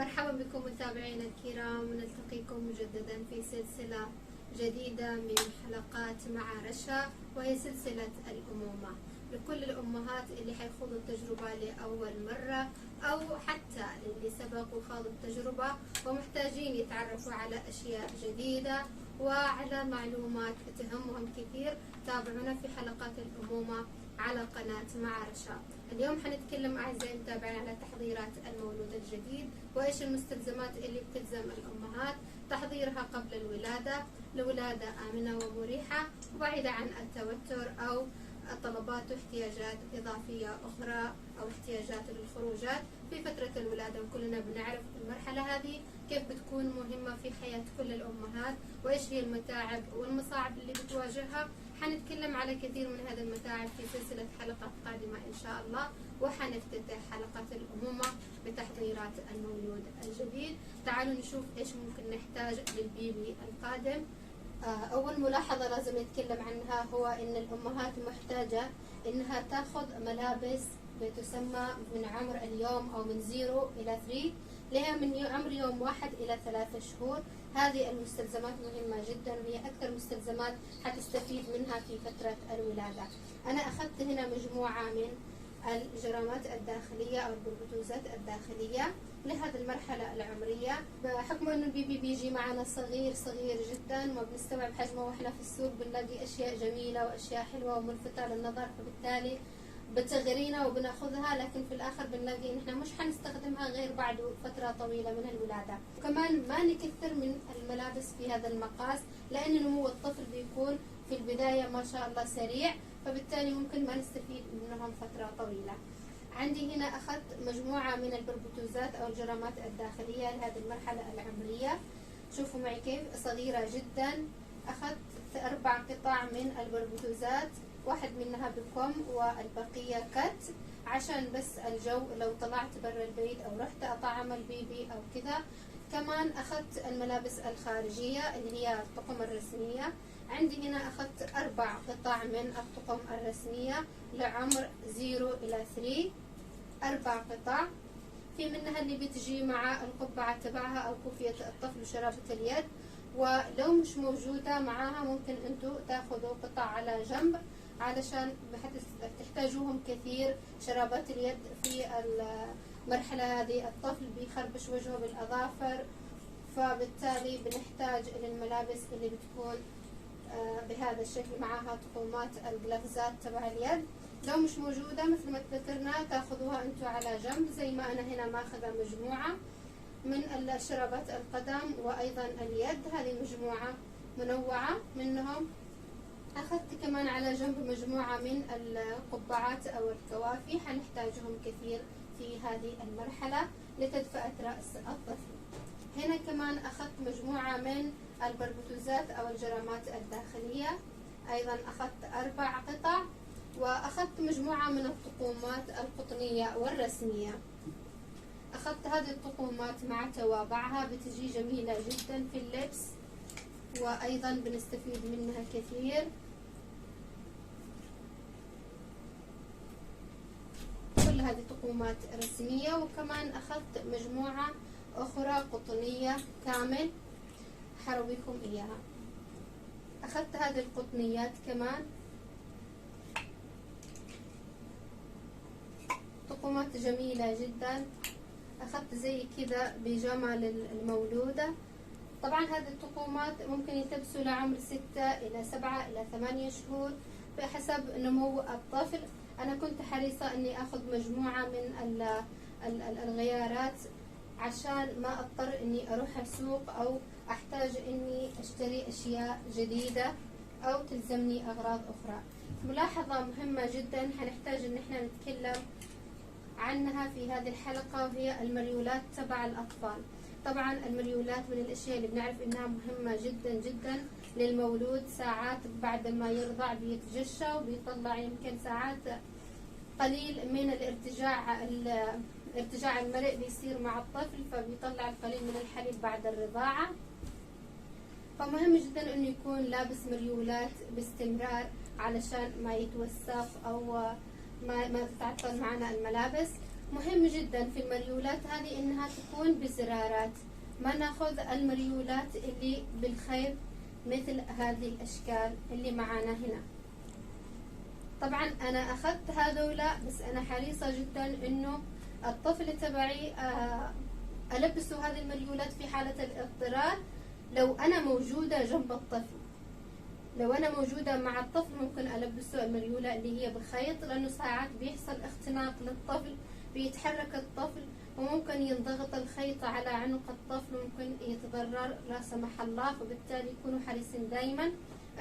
مرحبا بكم متابعينا الكرام، نلتقيكم مجددا في سلسلة جديدة من حلقات مع رشا، وهي سلسلة الأمومة لكل الأمهات اللي حيخوضوا التجربة لأول مرة أو حتى اللي سبق وخاضوا التجربة ومحتاجين يتعرفوا على أشياء جديدة وعلى معلومات تهمهم كثير. تابعونا في حلقات الأمومة على قناة مع رشا. اليوم حنتكلم أعزائي المتابعين على تحضيرات المولود الجديد، وإيش المستلزمات اللي بتلزم الأمهات تحضيرها قبل الولادة لولادة آمنة ومريحة وبعيدة عن التوتر أو طلبات واحتياجات إضافية أخرى أو احتياجات للخروجات في فترة الولادة. وكلنا بنعرف المرحلة هذه كيف بتكون مهمة في حياة كل الأمهات، وإيش هي المتاعب والمصاعب اللي بتواجهها. حنتكلم على كثير من هذه المتاعب في سلسلة حلقات قادمة إن شاء الله، وحنفتتح حلقة الأمومة بتحضيرات المولود الجديد. تعالوا نشوف إيش ممكن نحتاج للبيبي القادم. أول ملاحظة لازم نتكلم عنها هو إن الأمهات محتاجة إنها تاخذ ملابس بتسمى من عمر اليوم أو من 0 إلى 3 لها من عمر يوم 1 إلى 3 شهور. هذه المستلزمات مهمة جدا وهي أكثر مستلزمات حتستفيد منها في فترة الولادة. أنا أخذت هنا مجموعة من الجرامات الداخلية أو البروتوزات الداخلية لهذه المرحلة العمرية، بحكم أنه البيبي بيجي معنا صغير جدا وما بنستوعب حجمه، وإحنا في السوق بنلاقي أشياء جميلة وأشياء حلوة وملفتة للنظر، فبالتالي بتغرينا وبناخذها، لكن في الآخر بنلاقي إن إحنا مش حنستخدمها غير بعد فترة طويلة من الولادة. وكمان ما نكثر من الملابس في هذا المقاس، لأن نمو الطفل بيكون في البداية ما شاء الله سريع، فبالتالي ممكن ما نستفيد منهم فترة طويلة. عندي هنا أخذت مجموعة من البربوتوزات أو الجرامات الداخلية لهذه المرحلة العمرية. شوفوا معي كيف صغيرة جدا. أخذت 4 قطع من البربوتوزات، واحد منها بكم والبقية كت، عشان بس الجو لو طلعت برا البيت أو رحت أطعم البيبي أو كذا. كمان أخذت الملابس الخارجية اللي هي الطقم الرسمية. عندي هنا أخذت 4 قطع من الطقم الرسمية لعمر 0 إلى 3، 4 قطع. في منها اللي بتجي مع القبعة تبعها أو كوفية الطفل وشرابة اليد، ولو مش موجودة معاها ممكن انتوا تاخذوا قطع على جنب علشان تحتاجوهم كثير. شرابات اليد في المرحلة هذه الطفل بيخربش وجهه بالأظافر، فبالتالي بنحتاج للملابس اللي بتكون بهذا الشكل معها طقومات الجلافزات تبع اليد. لو مش موجودة مثل ما ذكرنا تاخذوها انتوا على جنب، زي ما انا هنا ماخذة مجموعة من شرابات القدم وايضا اليد، هذه مجموعة منوعة منهم. اخذت كمان على جنب مجموعة من القبعات او الكوافي، حنحتاجهم كثير في هذه المرحلة لتدفئة رأس الطفل. هنا كمان أخذت مجموعة من البربوتوزات أو الجرامات الداخلية، أيضا أخذت 4 قطع. وأخذت مجموعة من الطقومات القطنية والرسمية. أخذت هذه الطقومات مع توابعها، بتجي جميلة جدا في اللبس وأيضا بنستفيد منها كثير. كل هذه طقومات رسمية. وكمان أخذت مجموعة أخرى قطنية كامل حرويكم إياها. أخذت هذه القطنيات كمان، طقومات جميلة جدا. أخذت زي كذا بيجامة للمولودة. طبعا هذه الطقومات ممكن يلتبسوا لعمر 6 إلى 7 إلى 8 شهور بحسب نمو الطفل. أنا كنت حريصة أني أخذ مجموعة من الغيارات عشان ما اضطر اني اروح السوق او احتاج اني اشتري اشياء جديدة او تلزمني اغراض اخرى. ملاحظة مهمة جدا حنحتاج ان احنا نتكلم عنها في هذه الحلقة، وهي المريولات تبع الاطفال. طبعا المريولات من الاشياء اللي بنعرف انها مهمة جدا للمولود. ساعات بعد ما يرضع بيتجشى وبيطلع يمكن ساعات قليل من ارتجاع المرء بيصير مع الطفل، فبيطلع القليل من الحليب بعد الرضاعة. فمهم جدا انه يكون لابس مريولات باستمرار علشان ما يتوسخ او ما تتعطل معنا الملابس. مهم جدا في المريولات هذه انها تكون بزرارات، ما ناخذ المريولات اللي بالخيط مثل هذه الاشكال اللي معانا هنا. طبعا انا اخذت هذولا، بس انا حريصة جدا انه الطفل تبعي البسه هذه المريولات في حالة الاضطرار. لو انا موجودة جنب الطفل، لو انا موجودة مع الطفل ممكن البسه المريولة اللي هي بخيط، لانه ساعات بيحصل اختناق للطفل، بيتحرك الطفل وممكن ينضغط الخيط على عنق الطفل وممكن يتضرر لا سمح الله. فبالتالي كونوا حريصين دائما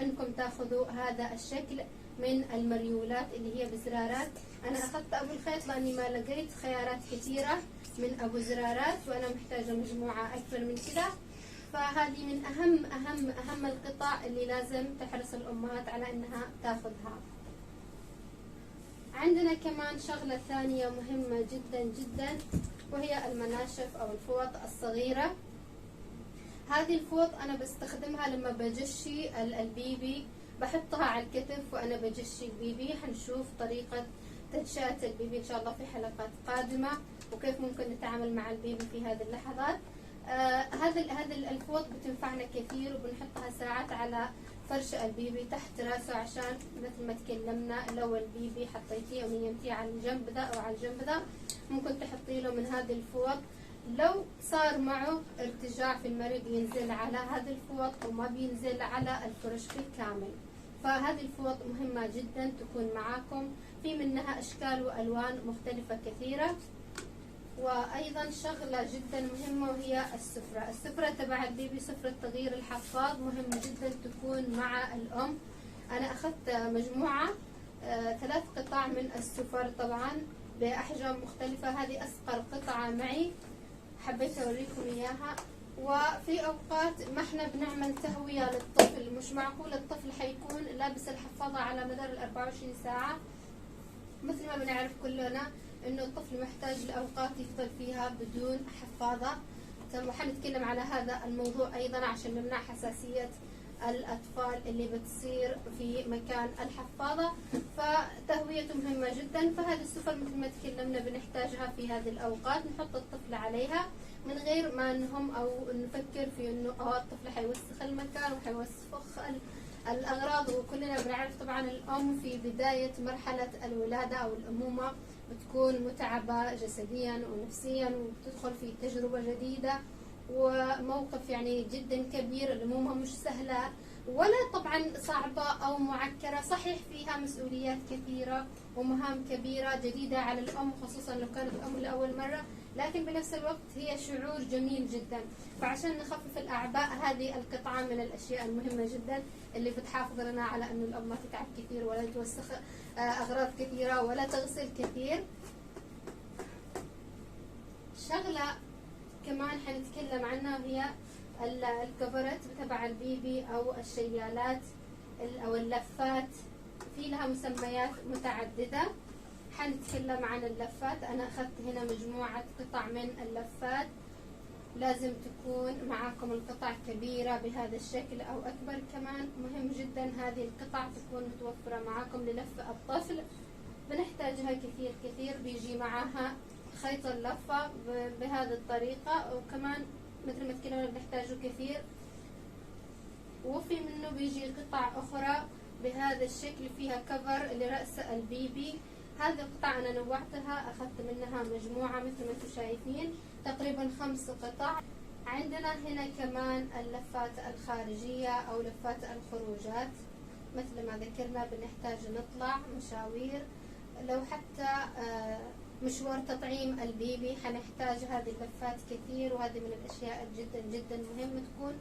انكم تاخذوا هذا الشكل من المريولات اللي هي بزرارات. انا اخذت ابو الخيط لاني ما لقيت خيارات كثيرة من ابو زرارات، وانا محتاجة مجموعة اكبر من كذا. فهذه من اهم القطع اللي لازم تحرص الامهات على انها تاخذها. عندنا كمان شغلة ثانية مهمة جدا جدا، وهي المناشف او الفوط الصغيرة. هذه الفوط انا بستخدمها لما بجشي البيبي، بحطها على الكتف وانا بجشي البيبي. حنشوف طريقة تجشئة البيبي ان شاء الله في حلقات قادمة، وكيف ممكن نتعامل مع البيبي في هذه اللحظات. هذا الفوط بتنفعنا كثير، وبنحطها ساعات على فرش البيبي تحت راسه، عشان مثل ما تكلمنا لو البيبي حطيتيه او نيمتيه على الجنب ذا او على الجنب ذا، ممكن تحطي له من هذه الفوط. لو صار معه ارتجاع في المريض ينزل على هذه الفوط وما بينزل على الفرش بالكامل. فهذه الفوط مهمة جدا تكون معاكم، في منها اشكال والوان مختلفة كثيرة. وايضا شغلة جدا مهمة وهي السفرة تبع البيبي، سفرة تغيير الحفاض مهم جدا تكون مع الام. انا اخذت مجموعة 3 قطع من السفر، طبعا باحجام مختلفة. هذه اصغر قطعة معي، حبيت اوريكم اياها. وفي اوقات ما احنا بنعمل تهوية للطفل، مش معقول الطفل حيكون لابس الحفاضة على مدار 24 ساعة. مثل ما بنعرف كلنا انه الطفل محتاج لاوقات يفضل فيها بدون حفاضة. وحنتكلم على هذا الموضوع ايضا عشان نمنع حساسية الاطفال اللي بتصير في مكان الحفاضة. فتهويته مهمة جدا. فهذه السفر مثل ما تكلمنا بنحتاجها في هذه الاوقات، نحط الطفل عليها من غير ما نهم او نفكر في انه الطفل حيوسخ المكان وحيوسخ الأغراض. وكلنا بنعرف طبعا الأم في بداية مرحلة الولادة أو الأمومة بتكون متعبة جسديا ونفسيا، وبتدخل في تجربة جديدة وموقف يعني جدا كبير. الأمومة مش سهلة ولا طبعا صعبة أو معكرة، صحيح فيها مسؤوليات كثيرة ومهام كبيرة جديدة على الأم، خصوصا لو كانت الأم لأول مرة، لكن بنفس الوقت هي شعور جميل جدا. فعشان نخفف الأعباء هذه القطعة من الأشياء المهمة جدا اللي بتحافظ لنا على أن الأم ما تتعب كثير ولا توسخ أغراض كثيرة ولا تغسل كثير. شغلة كمان حنتكلم عنها هي الكفرات تبع البيبي أو الشيالات أو اللفات، في لها مسميات متعددة. حنتكلم عن اللفات. أنا أخذت هنا مجموعة قطع من اللفات، لازم تكون معاكم القطع كبيرة بهذا الشكل أو أكبر كمان. مهم جدا هذه القطع تكون متوفرة معاكم للف الطفل، بنحتاجها كثير كثير. بيجي معاها خيط اللفة بهذه الطريقة، وكمان مثل ما تكلمنا بنحتاجه كثير. وفي منه بيجي قطع أخرى بهذا الشكل فيها كفر لرأس البيبي. هذه القطع أنا نوعتها، أخذت منها مجموعة مثل ما انتم شايفين، تقريبا 5 قطع. عندنا هنا كمان اللفات الخارجية أو لفات الخروجات. مثل ما ذكرنا بنحتاج نطلع مشاوير، لو حتى مشوار تطعيم البيبي حنحتاج هذه اللفات كثير. وهذه من الأشياء جدا جدا مهمة تكون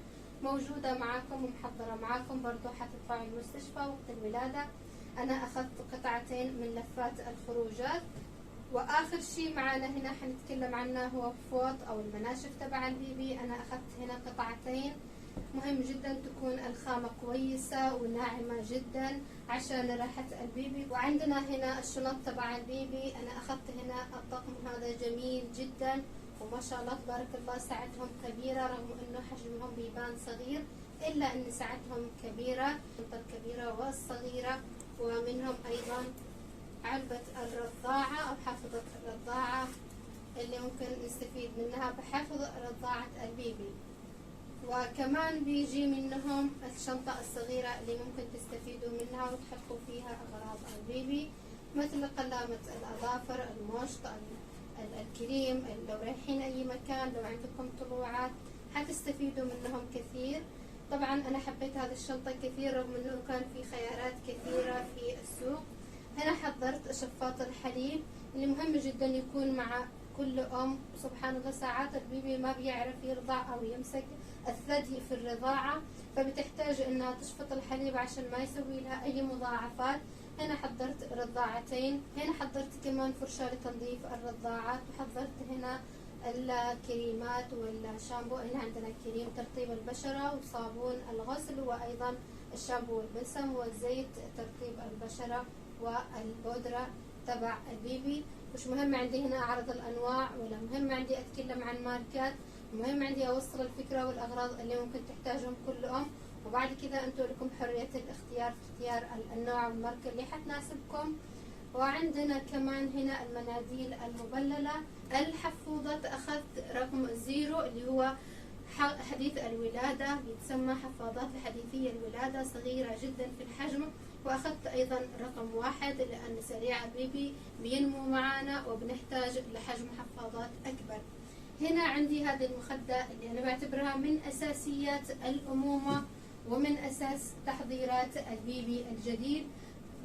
موجودة معاكم ومحضرة معاكم. برضو حتطلعوا المستشفى وقت الولادة. أنا أخذت قطعتين من لفات الخروجات. وآخر شيء معنا هنا حنتكلم عنه هو فوط أو المناشف تبع البيبي. أنا أخذت هنا قطعتين، مهم جدا تكون الخامة كويسة وناعمة جدا عشان راحة البيبي. وعندنا هنا الشنط تبع البيبي. أنا أخذت هنا الطقم هذا جميل جدا، وما شاء الله تبارك الله ساعتهم كبيرة، رغم أنه حجمهم بيبان صغير إلا أن ساعتهم كبيرة، الشنطة الكبيرة والصغيرة. ومنهم أيضا علبة الرضاعة أو حافظة الرضاعة اللي ممكن نستفيد منها بحفظ رضاعة البيبي. وكمان بيجي منهم الشنطة الصغيرة اللي ممكن تستفيدوا منها وتحطوا فيها أغراض البيبي، مثل قلامة الأظافر، المشط، الكريم. لو رايحين أي مكان، لو عندكم طلوعات حتستفيدوا منهم كثير. طبعا أنا حبيت هذه الشنطة كثير رغم أنه كان في خيارات كثيرة في السوق. هنا حضرت شفاط الحليب اللي مهم جدا يكون مع كل أم. سبحان الله ساعات البيبي ما بيعرف يرضع أو يمسك الثدي في الرضاعة، فبتحتاج انها تشفط الحليب عشان ما يسوي لها اي مضاعفات. هنا حضرت رضاعتين. هنا حضرت كمان فرشاة لتنظيف الرضاعات، وحضرت هنا الكريمات والشامبو. هنا عندنا كريم ترطيب البشرة وصابون الغسل، وايضا الشامبو والبلسم والزيت ترطيب البشرة والبودرة تبع البيبي. مش مهم عندي هنا اعرض الانواع، ولا مهم عندي اتكلم عن ماركات، المهم عندي اوصل الفكرة والاغراض اللي ممكن تحتاجهم كل ام. وبعد كذا انتم لكم حرية الاختيار في اختيار النوع والماركة اللي حتناسبكم. وعندنا كمان هنا المناديل المبللة. الحفوضات اخذت رقم 0 اللي هو حديث الولادة، بيتسمى حفاضات حديثي الولادة، صغيرة جدا في الحجم. واخذت ايضا رقم 1 لان سريع البيبي بينمو معانا وبنحتاج لحجم حفاضات اكبر. هنا عندي هذه المخدة اللي أنا بعتبرها من أساسيات الأمومة ومن أساس تحضيرات البيبي الجديد،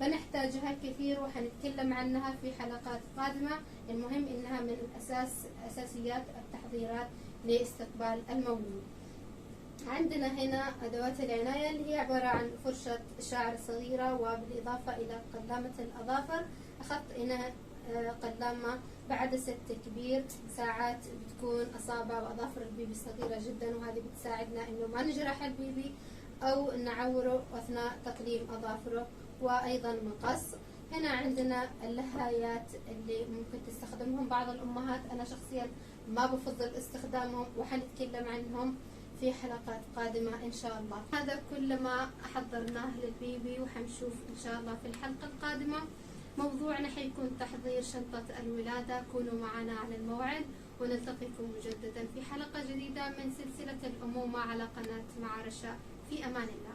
بنحتاجها كثير وحنتكلم عنها في حلقات قادمة. المهم إنها من أساسيات التحضيرات لاستقبال المولود. عندنا هنا أدوات العناية اللي هي عبارة عن فرشة شعر صغيرة، وبالإضافة إلى قلامة الأظافر. أخذت هنا قلامة بعدسة كبير، ساعات بتكون أصابع وأظافر البيبي صغيرة جدا، وهذه بتساعدنا إنه ما نجرح البيبي أو نعوره أثناء تقليم أظافره. وأيضا مقص. هنا عندنا اللهايات اللي ممكن تستخدمهم بعض الأمهات، أنا شخصيا ما بفضل استخدامهم وحنتكلم عنهم في حلقات قادمة إن شاء الله. هذا كل ما حضرناه للبيبي، وحنشوف إن شاء الله في الحلقة القادمة. موضوعنا حيكون تحضير شنطة الولادة. كونوا معنا على الموعد، ونلتقيكم مجددا في حلقة جديدة من سلسلة الأمومة على قناة مع رشا. في أمان الله.